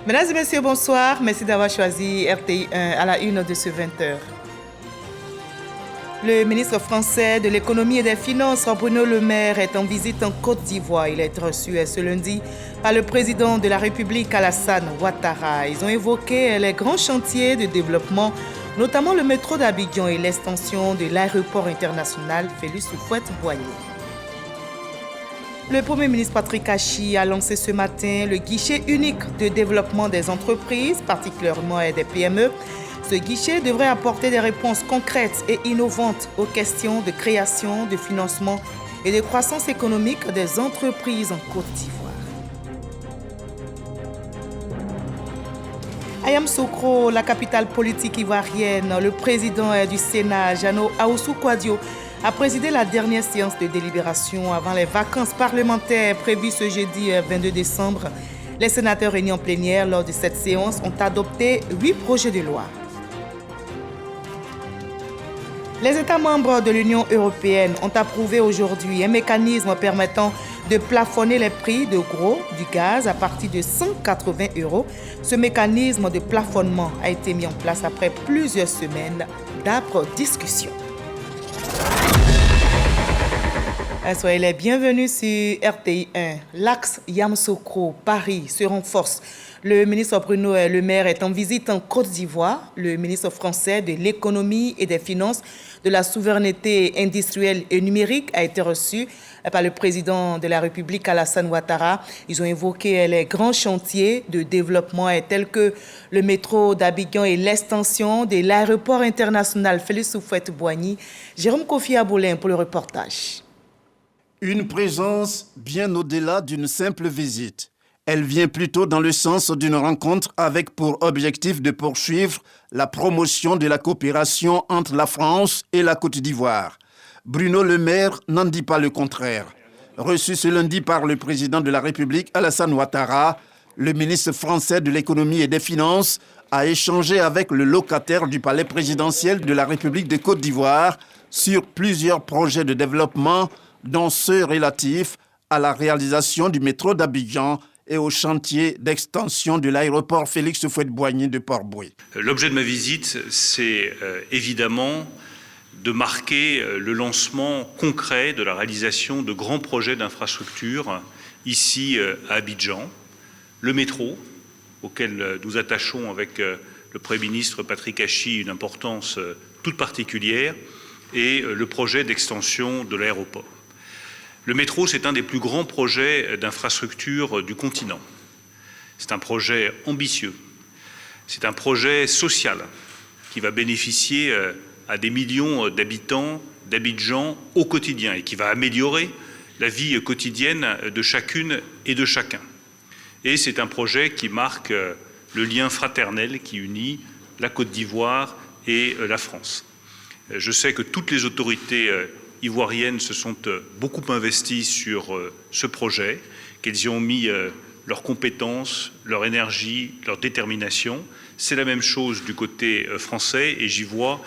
Mesdames et messieurs, bonsoir. Merci d'avoir choisi RTI1 à la une de ce 20h. Le ministre français de l'économie et des finances, Bruno Le Maire, est en visite en Côte d'Ivoire. Il est reçu ce lundi par le président de la République, Alassane Ouattara. Ils ont évoqué les grands chantiers de développement, notamment le métro d'Abidjan et l'extension de l'aéroport international Félix Houphouët-Boigny. Le Premier ministre Patrick Achi a lancé ce matin le guichet unique de développement des entreprises, particulièrement des PME. Ce guichet devrait apporter des réponses concrètes et innovantes aux questions de création, de financement et de croissance économique des entreprises en Côte d'Ivoire. À Yamoussoukro, la capitale politique ivoirienne, le président du Sénat, Jeannot Ahoussou-Kouadio, a présidé la dernière séance de délibération avant les vacances parlementaires prévues ce jeudi 22 décembre. Les sénateurs réunis en plénière lors de cette séance ont adopté 8 projets de loi. Les États membres de l'Union européenne ont approuvé aujourd'hui un mécanisme permettant de plafonner les prix de gros du gaz à partir de 180 €. Ce mécanisme de plafonnement a été mis en place après plusieurs semaines d'âpres discussions. Soyez les bienvenus sur RTI1. L'axe Yamoussoukro-Paris se renforce. Le ministre Bruno Le Maire est en visite en Côte d'Ivoire. Le ministre français de l'économie et des finances, de la souveraineté industrielle et numérique a été reçu par le président de la République, Alassane Ouattara. Ils ont évoqué les grands chantiers de développement tels que le métro d'Abidjan et l'extension de l'aéroport international Félix Houphouët-Boigny. Jérôme Kofi Aboulin pour le reportage. Une présence bien au-delà d'une simple visite. Elle vient plutôt dans le sens d'une rencontre avec pour objectif de poursuivre la promotion de la coopération entre la France et la Côte d'Ivoire. Bruno Le Maire n'en dit pas le contraire. Reçu ce lundi par le président de la République, Alassane Ouattara, le ministre français de l'économie et des finances a échangé avec le locataire du palais présidentiel de la République de Côte d'Ivoire sur plusieurs projets de développement, dont ceux relatifs à la réalisation du métro d'Abidjan et au chantier d'extension de l'aéroport Félix Houphouët-Boigny de Port-Bouët. L'objet de ma visite, c'est évidemment de marquer le lancement concret de la réalisation de grands projets d'infrastructure ici à Abidjan. Le métro, auquel nous attachons avec le Premier ministre Patrick Achi une importance toute particulière, et le projet d'extension de l'aéroport. Le métro, c'est un des plus grands projets d'infrastructure du continent. C'est un projet ambitieux. C'est un projet social qui va bénéficier à des millions d'habitants d'Abidjan au quotidien et qui va améliorer la vie quotidienne de chacune et de chacun. Et c'est un projet qui marque le lien fraternel qui unit la Côte d'Ivoire et la France. Je sais que toutes les autorités ivoiriennes se sont beaucoup investies sur ce projet, qu'elles y ont mis leurs compétences, leur énergie, leur détermination. C'est la même chose du côté français et j'y vois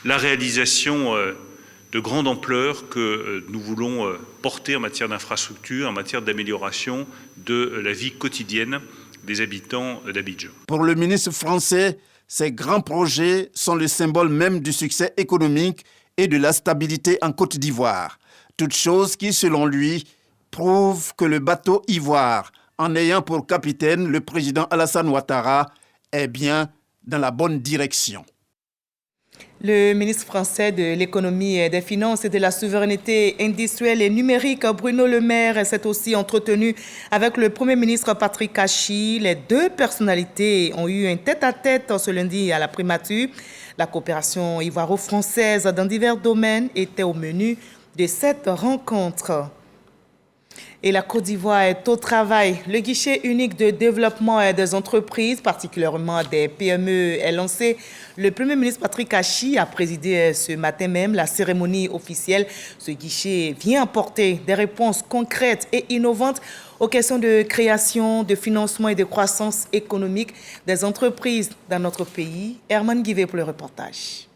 la réalisation de grande ampleur que nous voulons porter en matière d'infrastructure, en matière d'amélioration de la vie quotidienne des habitants d'Abidjan. Pour le ministre français, ces grands projets sont le symbole même du succès économique et de la stabilité en Côte d'Ivoire. Toute chose qui, selon lui, prouve que le bateau Ivoire, en ayant pour capitaine le président Alassane Ouattara, est bien dans la bonne direction. Le ministre français de l'économie et des finances et de la souveraineté industrielle et numérique, Bruno Le Maire, s'est aussi entretenu avec le Premier ministre Patrick Achi. Les deux personnalités ont eu un tête-à-tête ce lundi à la primature. La coopération ivoiro-française dans divers domaines était au menu de cette rencontre. Et la Côte d'Ivoire est au travail. Le guichet unique de développement des entreprises, particulièrement des PME, est lancé. Le Premier ministre Patrick Achi a présidé ce matin même la cérémonie officielle. Ce guichet vient apporter des réponses concrètes et innovantes aux questions de création, de financement et de croissance économique des entreprises dans notre pays. Herman Guivet pour le reportage.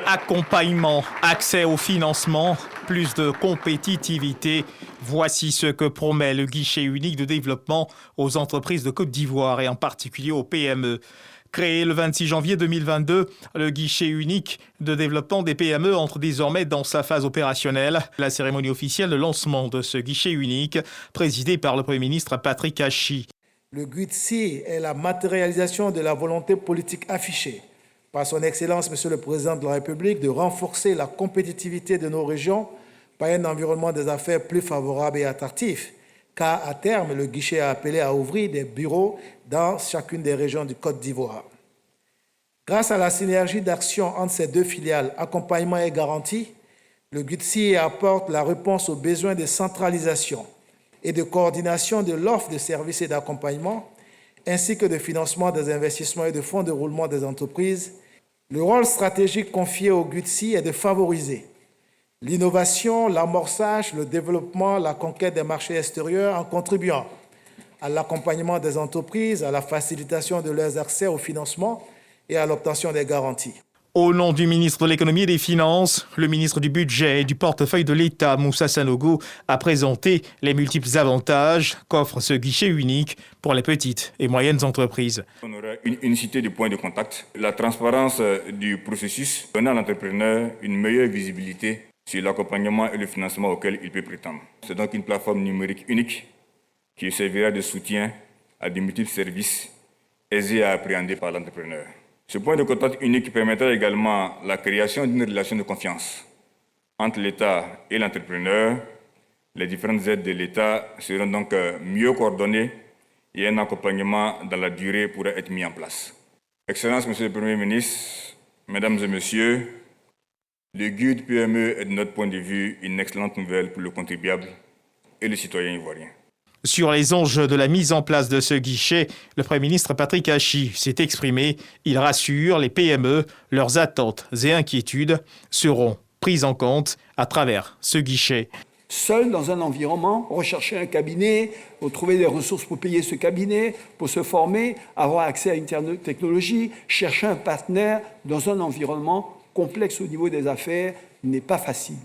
Accompagnement, accès au financement, plus de compétitivité. Voici ce que promet le guichet unique de développement aux entreprises de Côte d'Ivoire et en particulier aux PME. Créé le 26 janvier 2022, le guichet unique de développement des PME entre désormais dans sa phase opérationnelle. La cérémonie officielle de lancement de ce guichet unique, présidée par le Premier ministre Patrick Achi. Le GUIDSI est la matérialisation de la volonté politique affichée par son Excellence, Monsieur le Président de la République, de renforcer la compétitivité de nos régions par un environnement des affaires plus favorable et attractif. Car à terme, le guichet a appelé à ouvrir des bureaux dans chacune des régions du Côte d'Ivoire. Grâce à la synergie d'action entre ces deux filiales, accompagnement et garantie, le GUIDSI apporte la réponse aux besoins de centralisation et de coordination de l'offre de services et d'accompagnement, ainsi que de financement des investissements et de fonds de roulement des entreprises. Le rôle stratégique confié au GUIDSI est de favoriser l'innovation, l'amorçage, le développement, la conquête des marchés extérieurs en contribuant à l'accompagnement des entreprises, à la facilitation de leurs accès au financement et à l'obtention des garanties. Au nom du ministre de l'Économie et des Finances, le ministre du Budget et du Portefeuille de l'État, Moussa Sanogo, a présenté les multiples avantages qu'offre ce guichet unique pour les petites et moyennes entreprises. On aura une unicité de points de contact, la transparence du processus, donnant à l'entrepreneur une meilleure visibilité sur l'accompagnement et le financement auquel il peut prétendre. C'est donc une plateforme numérique unique qui servira de soutien à de multiples services aisés à appréhender par l'entrepreneur. Ce point de contact unique permettra également la création d'une relation de confiance entre l'État et l'entrepreneur. Les différentes aides de l'État seront donc mieux coordonnées et un accompagnement dans la durée pourra être mis en place. Excellences, Monsieur le Premier ministre, Mesdames et Messieurs, le GUID PME est de notre point de vue une excellente nouvelle pour le contribuable et le citoyen ivoirien. Sur les enjeux de la mise en place de ce guichet, le Premier ministre Patrick Achi s'est exprimé. Il rassure les PME, leurs attentes et inquiétudes seront prises en compte à travers ce guichet. Seul dans un environnement, rechercher un cabinet, trouver des ressources pour payer ce cabinet, pour se former, avoir accès à une technologie, chercher un partenaire dans un environnement complexe au niveau des affaires n'est pas facile.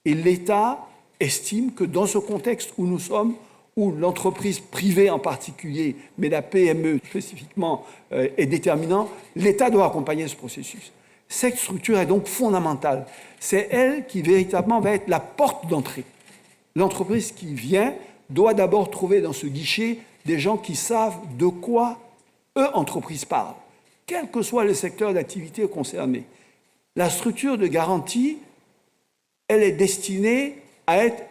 Et l'État estime que dans ce contexte où nous sommes, où l'entreprise privée en particulier, mais la PME spécifiquement est déterminante, l'État doit accompagner ce processus. Cette structure est donc fondamentale. C'est elle qui véritablement va être la porte d'entrée. L'entreprise qui vient doit d'abord trouver dans ce guichet des gens qui savent de quoi entreprises parlent, quel que soit le secteur d'activité concerné. La structure de garantie, elle est destinée à être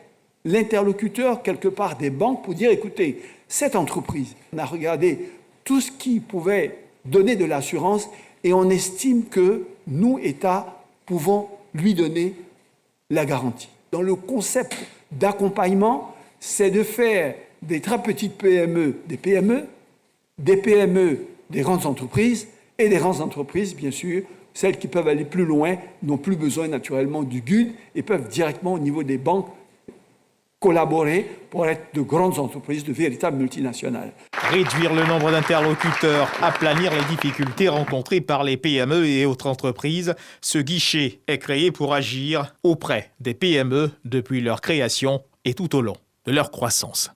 l'interlocuteur quelque part des banques pour dire, écoutez, cette entreprise, on a regardé tout ce qui pouvait donner de l'assurance et on estime que nous, État, pouvons lui donner la garantie. Dans le concept d'accompagnement, c'est de faire des très petites PME, des PME, des grandes entreprises et des grandes entreprises, bien sûr, celles qui peuvent aller plus loin, n'ont plus besoin naturellement du GUID et peuvent directement au niveau des banques collaborer pour être de grandes entreprises, de véritables multinationales. Réduire le nombre d'interlocuteurs, aplanir les difficultés rencontrées par les PME et autres entreprises, ce guichet est créé pour agir auprès des PME depuis leur création et tout au long de leur croissance.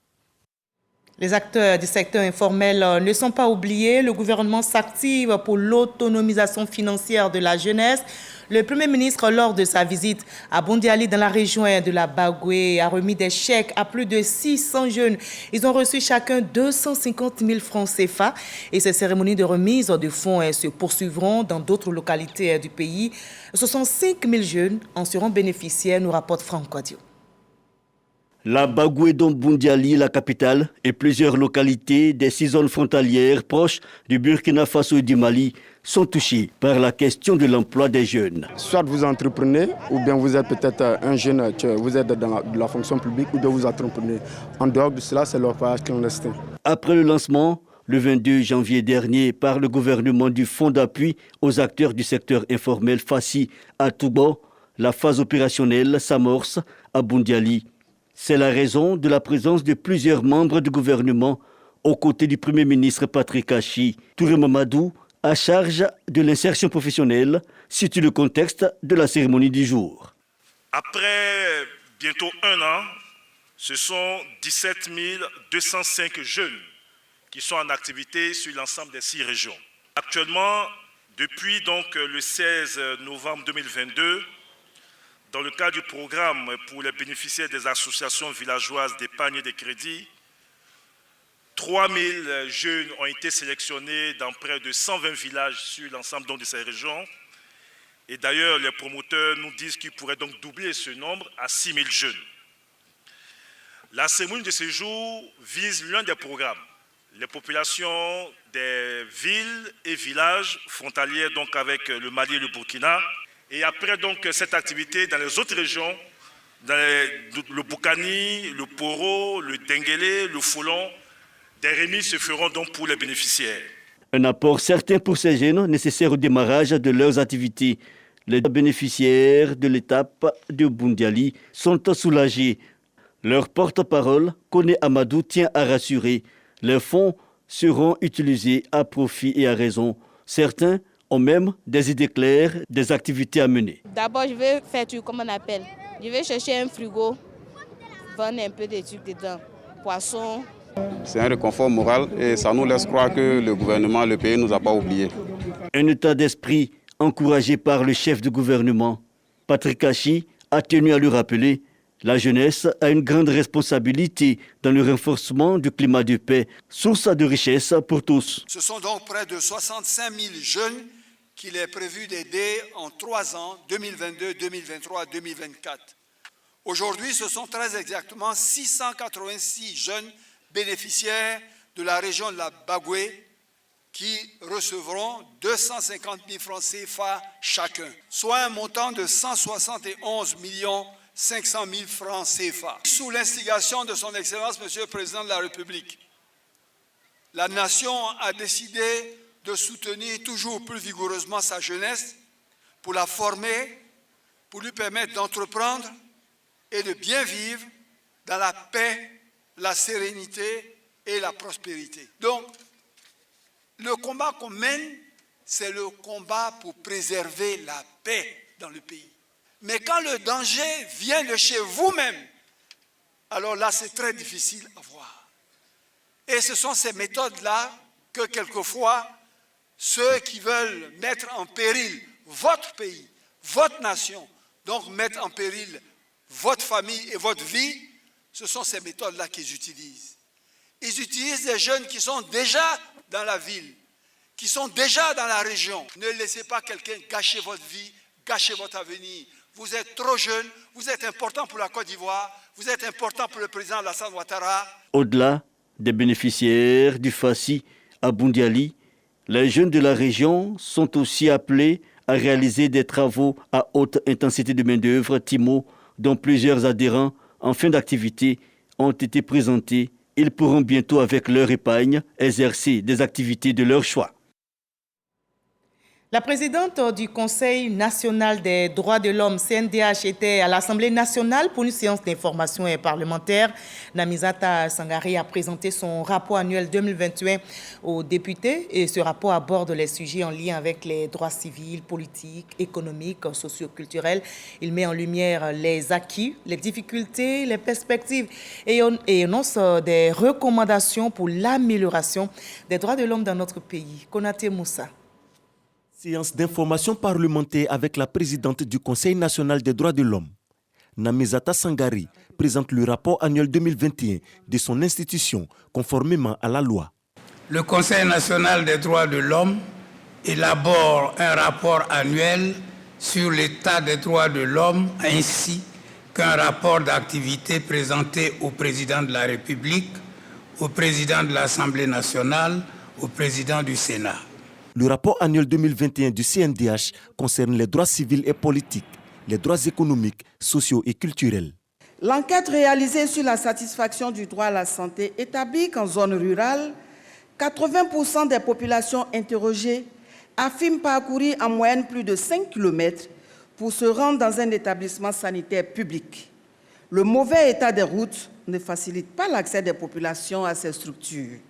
Les acteurs du secteur informel ne sont pas oubliés. Le gouvernement s'active pour l'autonomisation financière de la jeunesse. Le Premier ministre, lors de sa visite à Bondiali dans la région de la Bagoué, a remis des chèques à plus de 600 jeunes. Ils ont reçu chacun 250 000 francs CFA. Et ces cérémonies de remise de fonds se poursuivront dans d'autres localités du pays. 65 000 jeunes en seront bénéficiaires, nous rapporte Franck Quadio. La Bagoué Bondiali, la capitale, et plusieurs localités des 6 zones frontalières proches du Burkina Faso et du Mali sont touchées par la question de l'emploi des jeunes. Soit vous entreprenez, ou bien vous êtes peut-être un jeune, vous êtes dans la fonction publique, ou bien vous entreprenez. En dehors de cela, c'est l'emploi clandestin. Après le lancement, le 22 janvier dernier, par le gouvernement du Fonds d'appui aux acteurs du secteur informel FACI à Touba, la phase opérationnelle s'amorce à Bondiali. C'est la raison de la présence de plusieurs membres du gouvernement aux côtés du Premier ministre Patrick Achi. Touré Mamadou, à charge de l'insertion professionnelle, situe le contexte de la cérémonie du jour. Après bientôt un an, ce sont 17 205 jeunes qui sont en activité sur l'ensemble des 6 régions. Actuellement, depuis donc le 16 novembre 2022, dans le cadre du programme pour les bénéficiaires des associations villageoises d'épargne et de crédit, 3000 jeunes ont été sélectionnés dans près de 120 villages sur l'ensemble de ces régions. Et d'ailleurs, les promoteurs nous disent qu'ils pourraient donc doubler ce nombre à 6000 jeunes. La cérémonie de ce jour vise l'un des programmes, les populations des villes et villages frontaliers donc avec le Mali et le Burkina. Et après donc cette activité dans les autres régions, dans le Boukani, le Poro, le Denguélé, le Foulon, des remises se feront donc pour les bénéficiaires. Un apport certain pour ces jeunes nécessaire au démarrage de leurs activités. Les bénéficiaires de l'étape de Boundiali sont soulagés. Leur porte-parole, Koné Amadou, tient à rassurer. Les fonds seront utilisés à profit et à raison. Certains ont même des idées claires, des activités à mener. D'abord, je vais faire comme on appelle. Je vais chercher un frigo, vendre un peu de trucs dedans, poissons. C'est un réconfort moral et ça nous laisse croire que le gouvernement, le pays ne nous a pas oubliés. Un état d'esprit encouragé par le chef du gouvernement. Patrick Kachi a tenu à lui rappeler la jeunesse a une grande responsabilité dans le renforcement du climat de paix, source de richesse pour tous. Ce sont donc près de 65 000 jeunes qu'il est prévu d'aider en 3 ans, 2022, 2023, 2024. Aujourd'hui, ce sont très exactement 686 jeunes bénéficiaires de la région de la Bagoué qui recevront 250 000 francs CFA chacun, soit un montant de 171 500 000 francs CFA. Sous l'instigation de son Excellence, Monsieur le Président de la République, la nation a décidé de soutenir toujours plus vigoureusement sa jeunesse pour la former, pour lui permettre d'entreprendre et de bien vivre dans la paix, la sérénité et la prospérité. Donc, le combat qu'on mène, c'est le combat pour préserver la paix dans le pays. Mais quand le danger vient de chez vous-même, alors là, c'est très difficile à voir. Et ce sont ces méthodes-là que quelquefois, ceux qui veulent mettre en péril votre pays, votre nation, donc mettre en péril votre famille et votre vie, ce sont ces méthodes-là qu'ils utilisent. Ils utilisent des jeunes qui sont déjà dans la ville, qui sont déjà dans la région. Ne laissez pas quelqu'un gâcher votre vie, gâcher votre avenir. Vous êtes trop jeune, vous êtes important pour la Côte d'Ivoire, vous êtes important pour le président Alassane Ouattara. Au-delà des bénéficiaires du FACI à Boundiali, les jeunes de la région sont aussi appelés à réaliser des travaux à haute intensité de main-d'œuvre, TIMO, dont plusieurs adhérents en fin d'activité ont été présentés. Ils pourront bientôt, avec leur épargne, exercer des activités de leur choix. La présidente du Conseil national des droits de l'homme, CNDH, était à l'Assemblée nationale pour une séance d'information parlementaire. Namizata Sangari a présenté son rapport annuel 2021 aux députés et ce rapport aborde les sujets en lien avec les droits civils, politiques, économiques, socio-culturels. Il met en lumière les acquis, les difficultés, les perspectives et énonce des recommandations pour l'amélioration des droits de l'homme dans notre pays. Konaté Moussa. Séance d'information parlementaire avec la présidente du Conseil national des droits de l'homme. Namizata Sangari présente le rapport annuel 2021 de son institution conformément à la loi. Le Conseil national des droits de l'homme élabore un rapport annuel sur l'état des droits de l'homme ainsi qu'un rapport d'activité présenté au président de la République, au président de l'Assemblée nationale, au président du Sénat. Le rapport annuel 2021 du CNDH concerne les droits civils et politiques, les droits économiques, sociaux et culturels. L'enquête réalisée sur la satisfaction du droit à la santé établit qu'en zone rurale, 80% des populations interrogées affirment parcourir en moyenne plus de 5 km pour se rendre dans un établissement sanitaire public. Le mauvais état des routes ne facilite pas l'accès des populations à ces structures.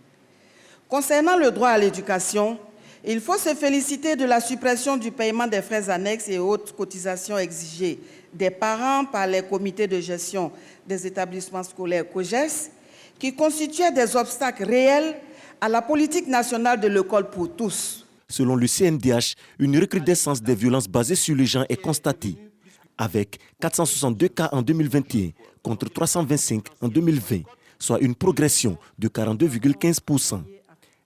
Concernant le droit à l'éducation, Il faut se féliciter de la suppression du paiement des frais annexes et autres cotisations exigées des parents par les comités de gestion des établissements scolaires COGES, qui constituaient des obstacles réels à la politique nationale de l'école pour tous. Selon le CNDH, une recrudescence des violences basées sur le genre est constatée, avec 462 cas en 2021 contre 325 en 2020, soit une progression de 42,15%.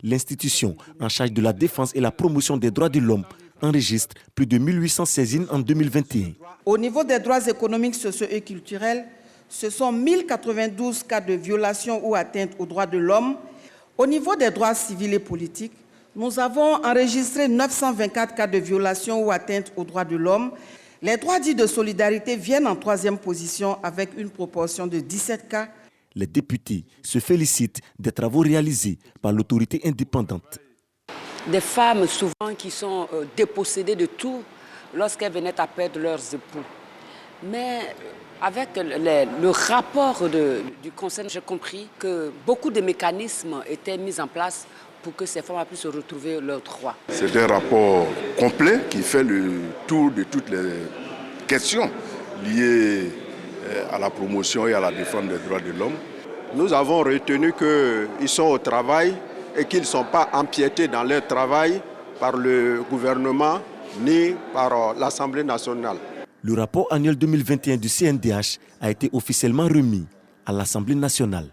L'institution en charge de la défense et la promotion des droits de l'homme enregistre plus de 1800 saisines en 2021. Au niveau des droits économiques, sociaux et culturels, ce sont 1092 cas de violation ou atteinte aux droits de l'homme. Au niveau des droits civils et politiques, nous avons enregistré 924 cas de violation ou atteinte aux droits de l'homme. Les droits dits de solidarité viennent en troisième position avec une proportion de 17 cas. Les députés se félicitent des travaux réalisés par l'autorité indépendante. Des femmes souvent qui sont dépossédées de tout lorsqu'elles venaient à perdre leurs époux. Mais avec le rapport du Conseil, j'ai compris que beaucoup de mécanismes étaient mis en place pour que ces femmes puissent retrouver leurs droits. C'est un rapport complet qui fait le tour de toutes les questions liées à la promotion et à la défense des droits de l'homme. Nous avons retenu qu'ils sont au travail et qu'ils ne sont pas empiétés dans leur travail par le gouvernement ni par l'Assemblée nationale. Le rapport annuel 2021 du CNDH a été officiellement remis à l'Assemblée nationale.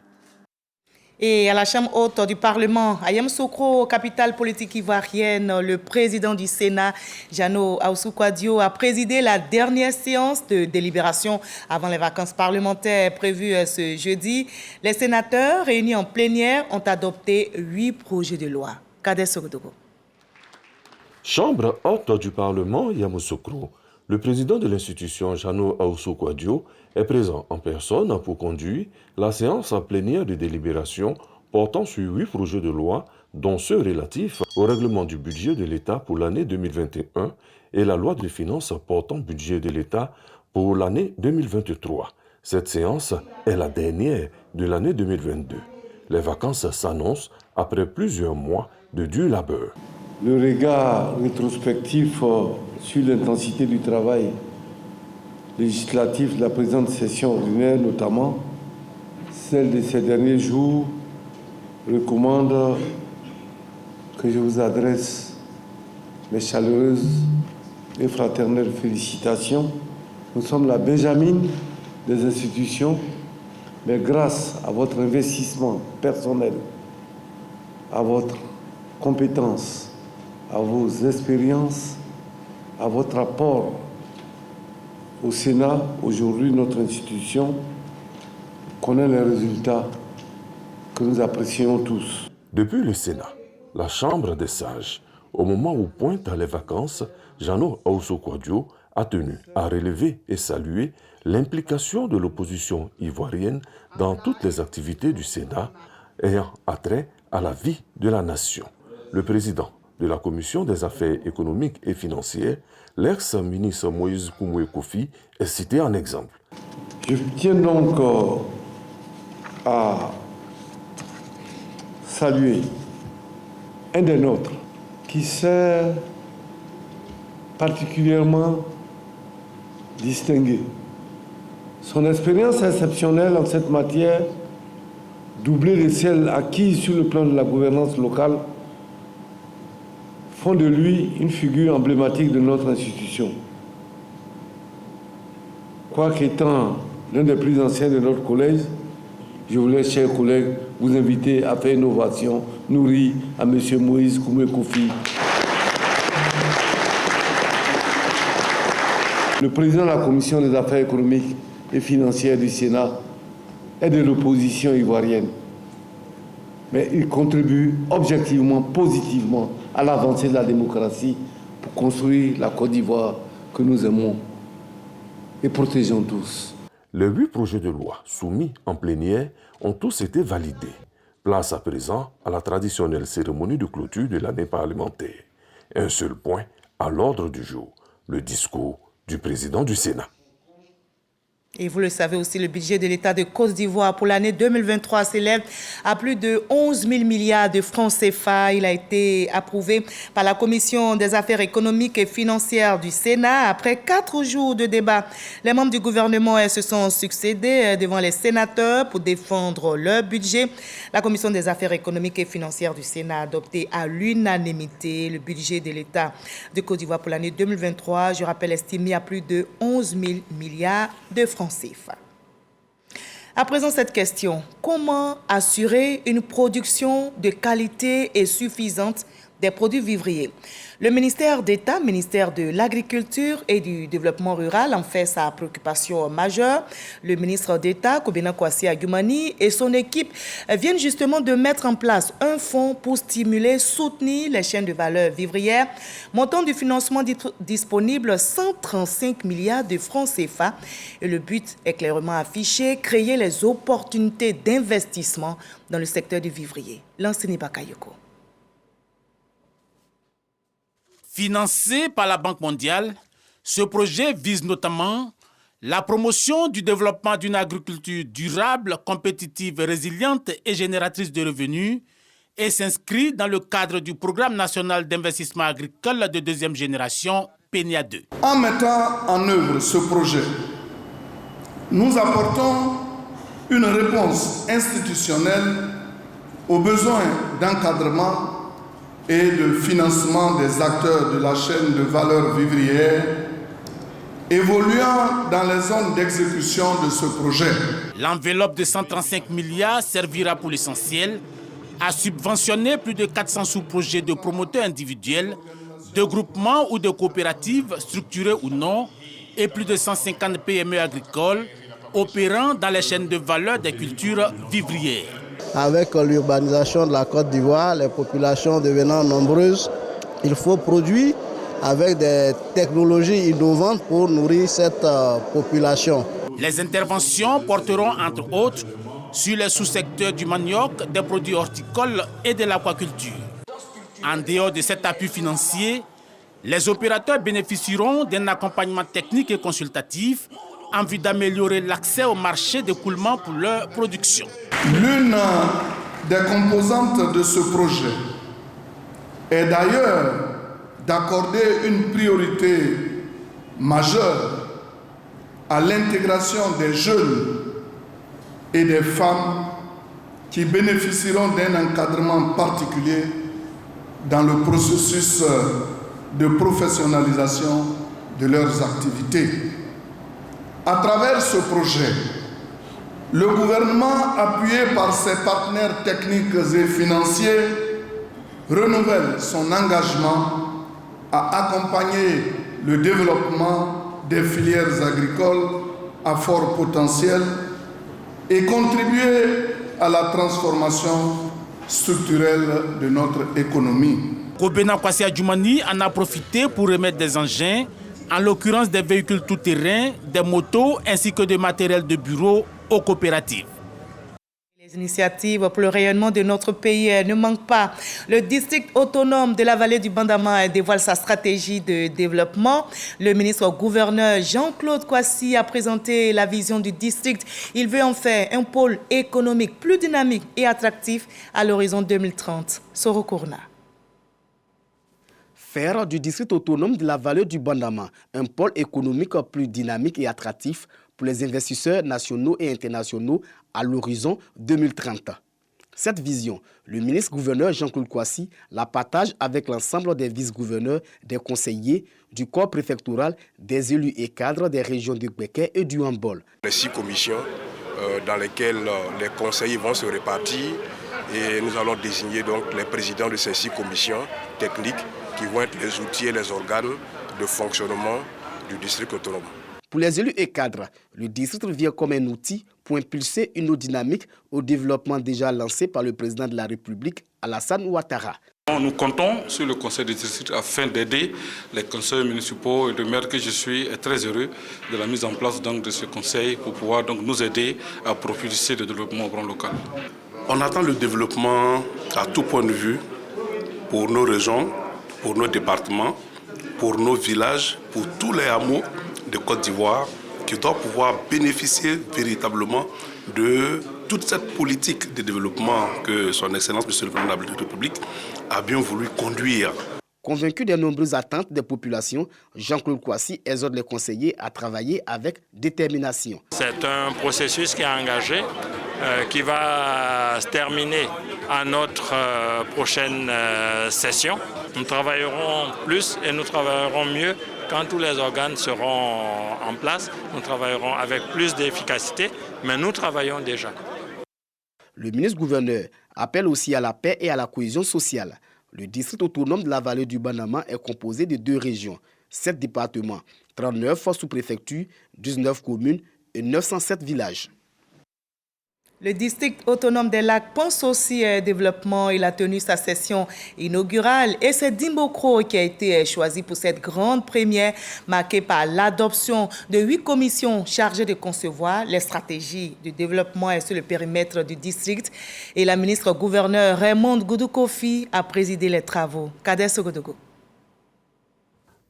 Et à la Chambre haute du Parlement, à Yamoussoukro, capitale politique ivoirienne, le président du Sénat, Jeannot Ahoussou-Kouadio, a présidé la dernière séance de délibération avant les vacances parlementaires prévues ce jeudi. Les sénateurs réunis en plénière ont adopté 8 projets de loi. Kader Sogodogo. Chambre haute du Parlement, Yamoussoukro. Le président de l'institution, Jeannot Ahoussou-Kouadio, est présent en personne pour conduire la séance en plénière de délibération portant sur 8 projets de loi, dont ceux relatifs au règlement du budget de l'État pour l'année 2021 et la loi de finances portant budget de l'État pour l'année 2023. Cette séance est la dernière de l'année 2022. Les vacances s'annoncent après plusieurs mois de dur labeur. Le regard rétrospectif sur l'intensité du travail législatif de la présente session ordinaire, notamment celle de ces derniers jours, recommande que je vous adresse mes chaleureuses et fraternelles félicitations. Nous sommes la Benjamine des institutions, mais grâce à votre investissement personnel, à votre compétence, à vos expériences, à votre apport au Sénat, aujourd'hui notre institution connaît les résultats que nous apprécions tous. Depuis le Sénat, la Chambre des sages, au moment où pointent les vacances, Jeannot Ahoussou-Kouadio a tenu à relever et saluer l'implication de l'opposition ivoirienne dans toutes les activités du Sénat ayant attrait à la vie de la nation. Le président de la Commission des affaires économiques et financières, l'ex-ministre Moïse Koumoué Kofi, est cité en exemple. Je tiens donc à saluer un des nôtres qui s'est particulièrement distingué. Son expérience exceptionnelle en cette matière, doublée de celle acquise sur le plan de la gouvernance locale, font de lui une figure emblématique de notre institution. Quoique étant l'un des plus anciens de notre collège, je voulais, chers collègues, vous inviter à faire une ovation nourrie à M. Moïse Koumoué Kofi. Le président de la Commission des affaires économiques et financières du Sénat est de l'opposition ivoirienne. Mais il contribue objectivement, positivement à l'avancée de la démocratie pour construire la Côte d'Ivoire que nous aimons et protégeons tous. Les 8 projets de loi soumis en plénière ont tous été validés. Place à présent à la traditionnelle cérémonie de clôture de l'année parlementaire. Un seul point à l'ordre du jour, le discours du président du Sénat. Et vous le savez aussi, le budget de l'État de Côte d'Ivoire pour l'année 2023 s'élève à plus de 11 000 milliards de francs CFA. Il a été approuvé par la Commission des affaires économiques et financières du Sénat. Après 4 jours de débat, les membres du gouvernement se sont succédés devant les sénateurs pour défendre leur budget. La Commission des affaires économiques et financières du Sénat a adopté à l'unanimité le budget de l'État de Côte d'Ivoire pour l'année 2023. Je rappelle, estimé à plus de 11 000 milliards de francs CFA. À présent, cette question: comment assurer une production de qualité et suffisante des produits vivriers? Le ministère d'État, ministère de l'Agriculture et du Développement rural, en fait sa préoccupation majeure. Le ministre d'État, Kobena Kwasi Adjumani, et son équipe viennent justement de mettre en place un fonds pour stimuler, soutenir les chaînes de valeur vivrières. Montant du financement disponible, 135 milliards de francs CFA. Et le but est clairement affiché: créer les opportunités d'investissement dans le secteur du vivrier. Lansini Bakayoko. Financé par la Banque mondiale, ce projet vise notamment la promotion du développement d'une agriculture durable, compétitive, résiliente et génératrice de revenus et s'inscrit dans le cadre du Programme national d'investissement agricole de deuxième génération, PENIA 2. En mettant en œuvre ce projet, nous apportons une réponse institutionnelle aux besoins d'encadrement et de financement des acteurs de la chaîne de valeur vivrière évoluant dans les zones d'exécution de ce projet. L'enveloppe de 135 milliards servira pour l'essentiel à subventionner plus de 400 sous-projets de promoteurs individuels, de groupements ou de coopératives, structurés ou non, et plus de 150 PME agricoles opérant dans les chaînes de valeur des cultures vivrières. Avec l'urbanisation de la Côte d'Ivoire, les populations devenant nombreuses, il faut produire avec des technologies innovantes pour nourrir cette population. Les interventions porteront entre autres sur les sous-secteurs du manioc, des produits horticoles et de l'aquaculture. En dehors de cet appui financier, les opérateurs bénéficieront d'un accompagnement technique et consultatif en vue d'améliorer l'accès au marché d'écoulement pour leur production. L'une des composantes de ce projet est d'ailleurs d'accorder une priorité majeure à l'intégration des jeunes et des femmes qui bénéficieront d'un encadrement particulier dans le processus de professionnalisation de leurs activités. À travers ce projet, le gouvernement, appuyé par ses partenaires techniques et financiers, renouvelle son engagement à accompagner le développement des filières agricoles à fort potentiel et contribuer à la transformation structurelle de notre économie. Kobena Kwasi Adjumani en a profité pour remettre des engins, en l'occurrence des véhicules tout-terrain, des motos ainsi que des matériels de bureau aux coopératives. Les initiatives pour le rayonnement de notre pays ne manquent pas. Le district autonome de la vallée du Bandama dévoile sa stratégie de développement. Le ministre-gouverneur Jean-Claude Kwasi a présenté la vision du district. Il veut en faire un pôle économique plus dynamique et attractif à l'horizon 2030. Soro Kourna. Faire du district autonome de la vallée du Bandama un pôle économique plus dynamique et attractif pour les investisseurs nationaux et internationaux à l'horizon 2030. Cette vision, le ministre-gouverneur Jean-Claude Kwasi la partage avec l'ensemble des vice-gouverneurs, des conseillers, du corps préfectoral, des élus et cadres des régions du Béquet et du Hambol. Les 6 commissions dans lesquelles les conseillers vont se répartir et nous allons désigner donc les présidents de ces 6 commissions techniques qui vont être les outils et les organes de fonctionnement du district autonome. Pour les élus et cadres, le district vient comme un outil pour impulser une eau dynamique au développement déjà lancé par le président de la République, Alassane Ouattara. Nous comptons sur le conseil du district afin d'aider les conseils municipaux et de maire que je suis très heureux de la mise en place donc, de ce conseil pour pouvoir donc, nous aider à propulser le développement au plan local. On attend le développement à tout point de vue pour nos régions, pour nos départements, pour nos villages, pour tous les hameaux de Côte d'Ivoire qui doit pouvoir bénéficier véritablement de toute cette politique de développement que son Excellence, Monsieur le Président de la République, a bien voulu conduire. Convaincu des nombreuses attentes des populations, Jean-Claude Kouassi exhorte les conseillers à travailler avec détermination. C'est un processus qui est engagé, qui va se terminer à notre prochaine session. Nous travaillerons plus et nous travaillerons mieux quand tous les organes seront en place. Nous travaillerons avec plus d'efficacité, mais nous travaillons déjà. Le ministre-gouverneur appelle aussi à la paix et à la cohésion sociale. Le district autonome de la vallée du Banama est composé de 2 régions, 7 départements, 39 sous-préfectures, 19 communes et 907 villages. Le district autonome des lacs pense aussi au développement. Il a tenu sa session inaugurale et c'est Dimbokro qui a été choisi pour cette grande première marquée par l'adoption de 8 commissions chargées de concevoir les stratégies de développement sur le périmètre du district. Et la ministre-gouverneur Raymond Goudou-Kofi a présidé les travaux. Kader Sogodogo.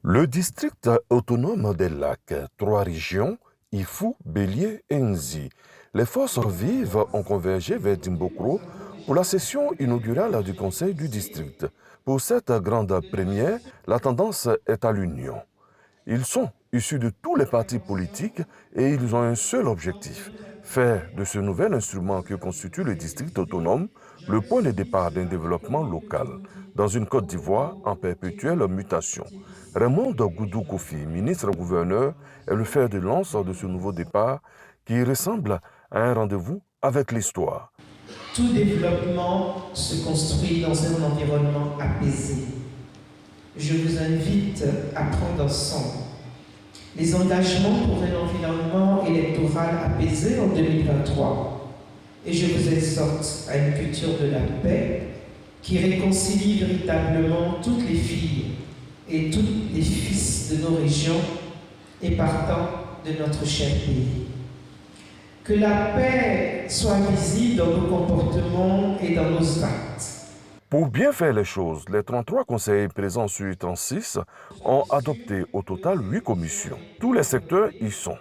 Le district autonome des lacs, 3 régions, Ifou, Bélier et Nzi. Les forces vives ont convergé vers Dimbokro pour la session inaugurale du Conseil du district. Pour cette grande première, la tendance est à l'union. Ils sont issus de tous les partis politiques et ils ont un seul objectif, faire de ce nouvel instrument que constitue le district autonome le point de départ d'un développement local, dans une Côte d'Ivoire en perpétuelle mutation. Raymond Goudou-Kofi, ministre-gouverneur, est le fer de lance de ce nouveau départ qui ressemble à un rendez-vous avec l'histoire. Tout développement se construit dans un environnement apaisé. Je vous invite à prendre ensemble les engagements pour un environnement électoral apaisé en 2023. Et je vous exhorte à une culture de la paix qui réconcilie véritablement toutes les filles et tous les fils de nos régions et partant de notre cher pays. Que la paix soit visible dans nos comportements et dans nos actes. Pour bien faire les choses, les 33 conseillers présents sur 36 ont adopté au total 8 commissions. Tous les secteurs y sont.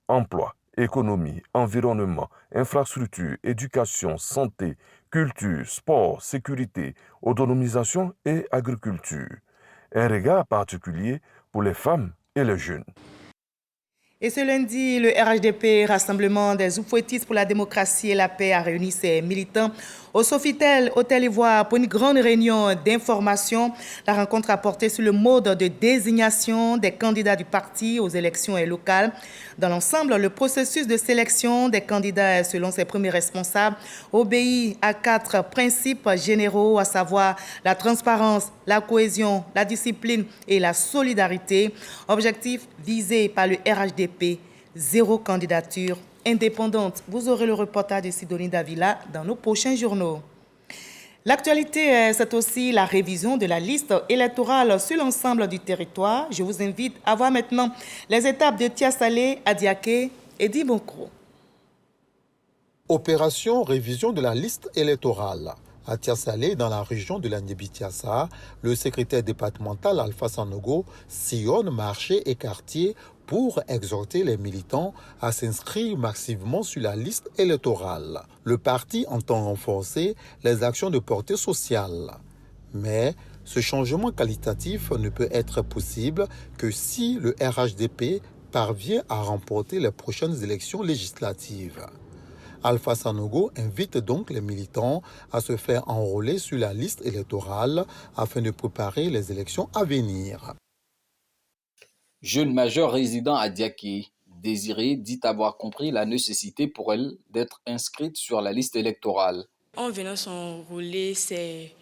Emploi, économie, environnement, infrastructure, éducation, santé, culture, sport, sécurité, autonomisation et agriculture. Un regard particulier pour les femmes et les jeunes. Et ce lundi, le RHDP, Rassemblement des Oufouettistes pour la démocratie et la paix, a réuni ses militants au Sofitel, Hôtel Ivoire, pour une grande réunion d'information. La rencontre a porté sur le mode de désignation des candidats du parti aux élections locales. Dans l'ensemble, le processus de sélection des candidats, selon ses premiers responsables, obéit à 4 principes généraux, à savoir la transparence, la cohésion, la discipline et la solidarité. Objectif visé par le RHDP, 0 candidature indépendante. Vous aurez le reportage de Sidonie Davila dans nos prochains journaux. L'actualité, c'est aussi la révision de la liste électorale sur l'ensemble du territoire. Je vous invite à voir maintenant les étapes de Tiasalé, Adiaké et Dimbokro. Opération révision de la liste électorale. À Tiasalé, dans la région de la Niébi-Tiassa, le secrétaire départemental Alpha Sanogo sillonne marchés et quartiers pour exhorter les militants à s'inscrire massivement sur la liste électorale. Le parti entend renforcer les actions de portée sociale. Mais ce changement qualitatif ne peut être possible que si le RHDP parvient à remporter les prochaines élections législatives. Alpha Sanogo invite donc les militants à se faire enrôler sur la liste électorale afin de préparer les élections à venir. Jeune major résident à Diaké, Désirée dit avoir compris la nécessité pour elle d'être inscrite sur la liste électorale. En venant s'enrôler, c'est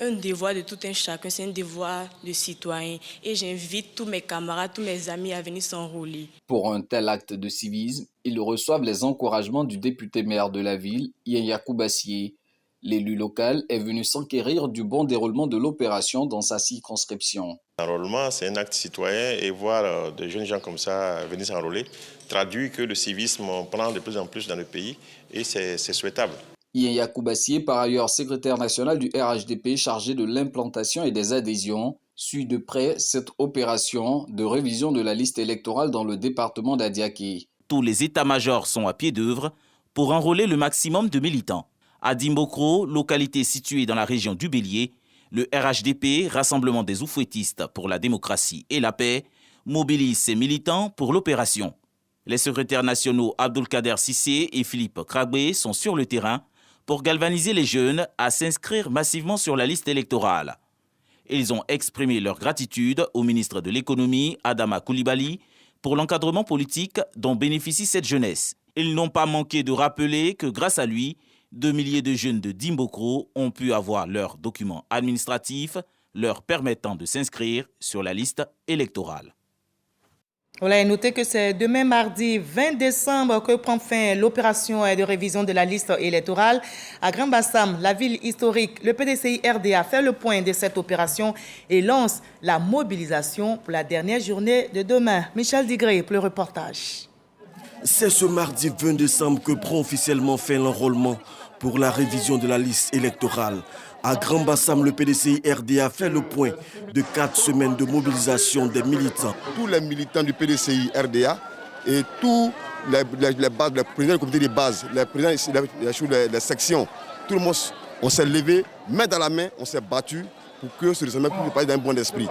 un devoir de tout un chacun, c'est un devoir de citoyen. Et j'invite tous mes camarades, tous mes amis à venir s'enrôler. Pour un tel acte de civisme, ils reçoivent les encouragements du député-maire de la ville, Yayakou Bassier. L'élu local est venu s'enquérir du bon déroulement de l'opération dans sa circonscription. L'enrôlement, c'est un acte citoyen et voir des jeunes gens comme ça venir s'enrôler traduit que le civisme prend de plus en plus dans le pays et c'est souhaitable. Yayakou Bassier, par ailleurs secrétaire national du RHDP chargé de l'implantation et des adhésions, suit de près cette opération de révision de la liste électorale dans le département d'Adiaké. Tous les états-majors sont à pied d'œuvre pour enrôler le maximum de militants. À Dimbokro, localité située dans la région du Bélier, le RHDP, Rassemblement des Oufouettistes pour la démocratie et la paix, mobilise ses militants pour l'opération. Les secrétaires nationaux Abdulkader Sissé et Philippe Kragbe sont sur le terrain pour galvaniser les jeunes à s'inscrire massivement sur la liste électorale. Ils ont exprimé leur gratitude au ministre de l'économie, Adama Coulibaly, pour l'encadrement politique dont bénéficie cette jeunesse. Ils n'ont pas manqué de rappeler que grâce à lui, 2 milliers de jeunes de Dimbokro ont pu avoir leurs documents administratifs leur permettant de s'inscrire sur la liste électorale. Voilà, et notez que c'est demain mardi 20 décembre que prend fin l'opération de révision de la liste électorale. À Grand Bassam, la ville historique, le PDCI RDA fait le point de cette opération et lance la mobilisation pour la dernière journée de demain. Michel Digré pour le reportage. C'est ce mardi 20 décembre que prend officiellement fin l'enrôlement pour la révision de la liste électorale. À Grand Bassam, le PDCI RDA fait le point de 4 semaines de mobilisation des militants. Tous les militants du PDCI RDA et tous les présidents du comité de base, les présidents des sections, tout le monde, on s'est levé, main dans la main, on s'est battu pour que ce raisonnement puisse parler d'un bon esprit.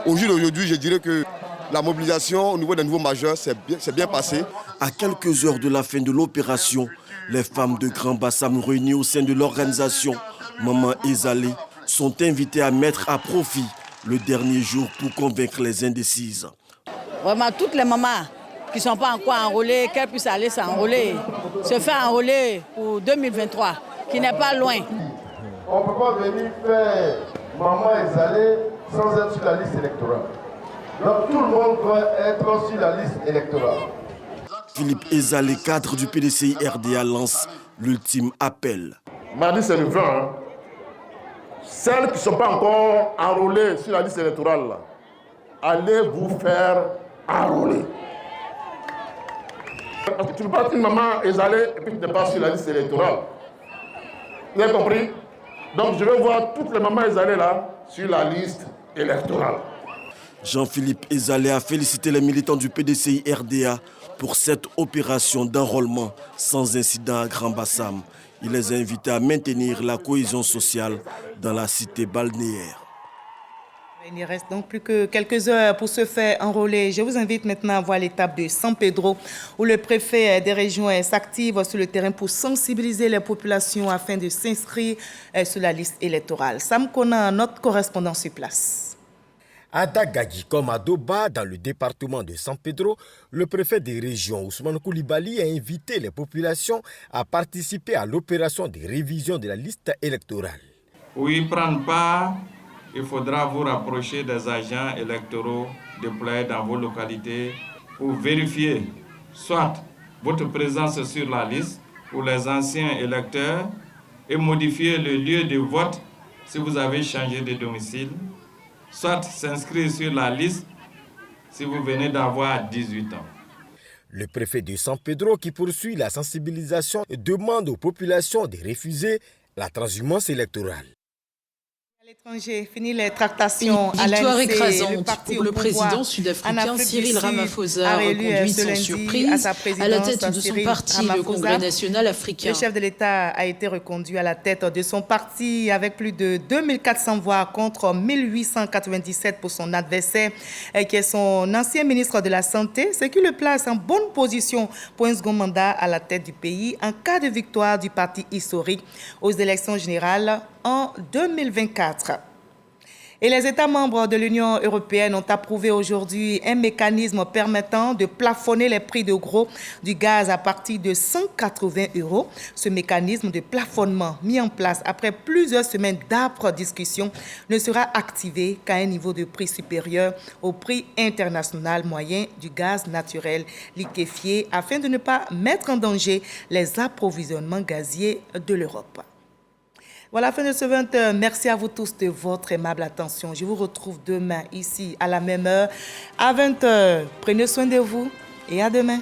Aujourd'hui, je dirais que la mobilisation au niveau des nouveaux majeurs s'est bien passée. À quelques heures de la fin de l'opération, les femmes de Grand Bassam réunies au sein de l'organisation Maman Ezalé sont invitées à mettre à profit le dernier jour pour convaincre les indécises. Vraiment, toutes les mamans qui ne sont pas encore enrôlées, qu'elles puissent aller s'enrôler, se faire enrôler pour 2023, qui n'est pas loin. On ne peut pas venir faire Maman Ezalé sans être sur la liste électorale. Donc tout le monde doit être sur la liste électorale. Philippe Ezalé, cadre du PDCI RDA, lance l'ultime appel. Mardi, c'est le 20. Hein. Celles qui ne sont pas encore enrôlées sur la liste électorale, là, allez vous faire enrôler. Parce que tu ne peux pas être une maman Ezalé et puis tu n'es pas sur la liste électorale. Vous avez compris? Donc je veux voir toutes les mamans Ezalé là sur la liste électorale. Jean-Philippe Ezalé a félicité les militants du PDCI RDA pour cette opération d'enrôlement sans incident à Grand Bassam. Il les a invités à maintenir la cohésion sociale dans la cité balnéaire. Il ne reste donc plus que quelques heures pour se faire enrôler. Je vous invite maintenant à voir l'étape de San Pedro, où le préfet des régions s'active sur le terrain pour sensibiliser les populations afin de s'inscrire sur la liste électorale. Sam Kona, notre correspondant sur place. À Dagagi comme à Doba, dans le département de San Pedro, le préfet des régions Ousmane Coulibaly a invité les populations à participer à l'opération de révision de la liste électorale. Pour y prendre part, il faudra vous rapprocher des agents électoraux déployés dans vos localités pour vérifier soit votre présence sur la liste pour les anciens électeurs et modifier le lieu de vote si vous avez changé de domicile, soit s'inscrire sur la liste si vous venez d'avoir 18 ans. Le préfet de San Pedro, qui poursuit la sensibilisation, demande aux populations de refuser la transhumance électorale. À l'étranger, fini les tractations à l'ANC. Victoire écrasante pour le président sud-africain Cyril Ramaphosa, reconduit sans surprise à la tête de son parti, le Congrès national africain. Le chef de l'État a été reconduit à la tête de son parti avec plus de 2400 voix contre 1897 pour son adversaire, qui est son ancien ministre de la Santé, ce qui le place en bonne position pour un second mandat à la tête du pays en cas de victoire du parti historique aux élections générales en 2024. Et les États membres de l'Union européenne ont approuvé aujourd'hui un mécanisme permettant de plafonner les prix de gros du gaz à partir de 180 €. Ce mécanisme de plafonnement mis en place après plusieurs semaines d'âpres discussions ne sera activé qu'à un niveau de prix supérieur au prix international moyen du gaz naturel liquéfié afin de ne pas mettre en danger les approvisionnements gaziers de l'Europe. Voilà la fin de ce 20h. Merci à vous tous de votre aimable attention. Je vous retrouve demain ici à la même heure à 20h. Prenez soin de vous et à demain.